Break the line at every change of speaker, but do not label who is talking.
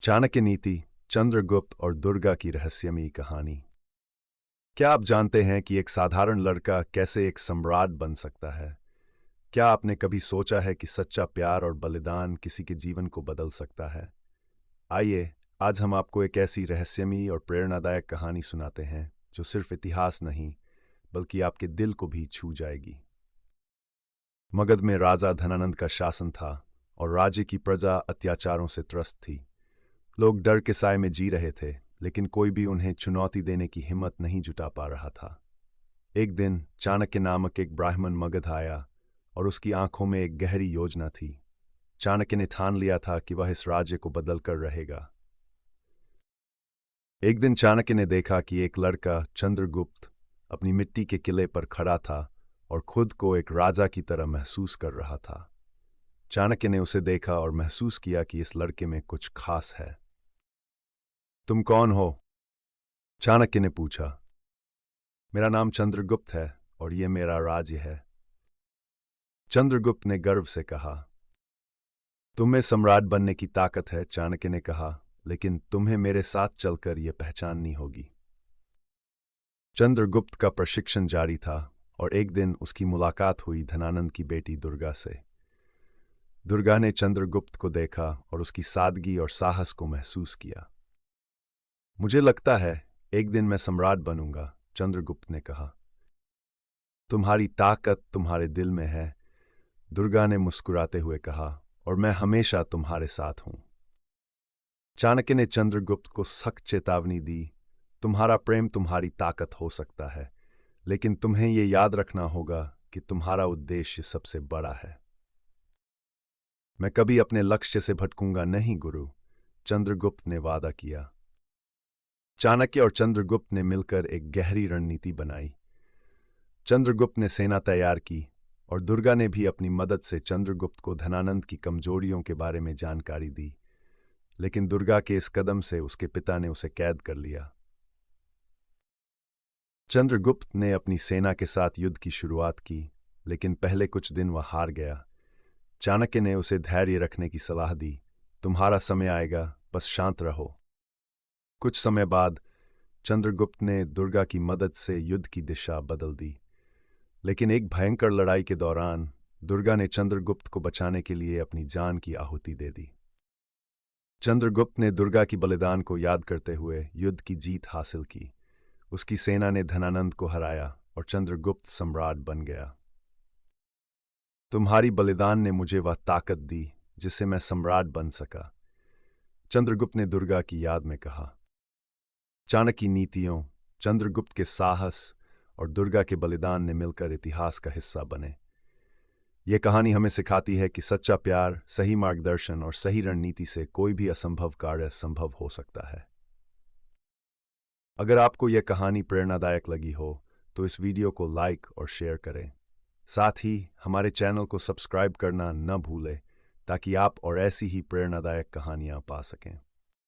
चाणक्य नीति, चंद्रगुप्त और दुर्गा की रहस्यमयी कहानी। क्या आप जानते हैं कि एक साधारण लड़का कैसे एक सम्राट बन सकता है? क्या आपने कभी सोचा है कि सच्चा प्यार और बलिदान किसी के जीवन को बदल सकता है? आइए, आज हम आपको एक ऐसी रहस्यमयी और प्रेरणादायक कहानी सुनाते हैं जो सिर्फ इतिहास नहीं, बल्कि आपके दिल को भी छू जाएगी। मगध में राजा धनानंद का शासन था और राज्य की प्रजा अत्याचारों से त्रस्त थी। लोग डर के साए में जी रहे थे, लेकिन कोई भी उन्हें चुनौती देने की हिम्मत नहीं जुटा पा रहा था। एक दिन चाणक्य नामक एक ब्राह्मण मगध आया और उसकी आंखों में एक गहरी योजना थी। चाणक्य ने ठान लिया था कि वह इस राज्य को बदल कर रहेगा। एक दिन चाणक्य ने देखा कि एक लड़का चंद्रगुप्त अपनी मिट्टी के किले पर खड़ा था और खुद को एक राजा की तरह महसूस कर रहा था। चाणक्य ने उसे देखा और महसूस किया कि इस लड़के में कुछ खास है। तुम कौन हो? चाणक्य ने पूछा। मेरा नाम चंद्रगुप्त है और ये मेरा राज्य है, चंद्रगुप्त ने गर्व से कहा। तुम्हें सम्राट बनने की ताकत है, चाणक्य ने कहा, लेकिन तुम्हें मेरे साथ चलकर यह पहचाननी होगी। चंद्रगुप्त का प्रशिक्षण जारी था और एक दिन उसकी मुलाकात हुई धनानंद की बेटी दुर्गा से। दुर्गा ने चंद्रगुप्त को देखा और उसकी सादगी और साहस को महसूस किया। मुझे लगता है एक दिन मैं सम्राट बनूंगा, चंद्रगुप्त ने कहा। तुम्हारी ताकत तुम्हारे दिल में है, दुर्गा ने मुस्कुराते हुए कहा, और मैं हमेशा तुम्हारे साथ हूं। चाणक्य ने चंद्रगुप्त को सख्त चेतावनी दी, तुम्हारा प्रेम तुम्हारी ताकत हो सकता है, लेकिन तुम्हें यह याद रखना होगा कि तुम्हारा उद्देश्य सबसे बड़ा है। मैं कभी अपने लक्ष्य से भटकूंगा नहीं गुरु, चंद्रगुप्त ने वादा किया। चाणक्य और चंद्रगुप्त ने मिलकर एक गहरी रणनीति बनाई। चंद्रगुप्त ने सेना तैयार की और दुर्गा ने भी अपनी मदद से चंद्रगुप्त को धनानंद की कमजोरियों के बारे में जानकारी दी, लेकिन दुर्गा के इस कदम से उसके पिता ने उसे कैद कर लिया। चंद्रगुप्त ने अपनी सेना के साथ युद्ध की शुरुआत की, लेकिन पहले कुछ दिन वह हार गया। चाणक्य ने उसे धैर्य रखने की सलाह दी, तुम्हारा समय आएगा, बस शांत रहो। कुछ समय बाद चंद्रगुप्त ने दुर्गा की मदद से युद्ध की दिशा बदल दी, लेकिन एक भयंकर लड़ाई के दौरान दुर्गा ने चंद्रगुप्त को बचाने के लिए अपनी जान की आहुति दे दी। चंद्रगुप्त ने दुर्गा की बलिदान को याद करते हुए युद्ध की जीत हासिल की। उसकी सेना ने धनानंद को हराया और चंद्रगुप्त सम्राट बन गया। तुम्हारी बलिदान ने मुझे वह ताकत दी जिससे मैं सम्राट बन सका, चंद्रगुप्त ने दुर्गा की याद में कहा। चाणक्य की नीतियों, चंद्रगुप्त के साहस और दुर्गा के बलिदान ने मिलकर इतिहास का हिस्सा बने। यह कहानी हमें सिखाती है कि सच्चा प्यार, सही मार्गदर्शन और सही रणनीति से कोई भी असंभव कार्य संभव हो सकता है। अगर आपको यह कहानी प्रेरणादायक लगी हो तो इस वीडियो को लाइक और शेयर करें। साथ ही हमारे चैनल को सब्सक्राइब करना न भूलें ताकि आप और ऐसी ही प्रेरणादायक कहानियां पा सकें।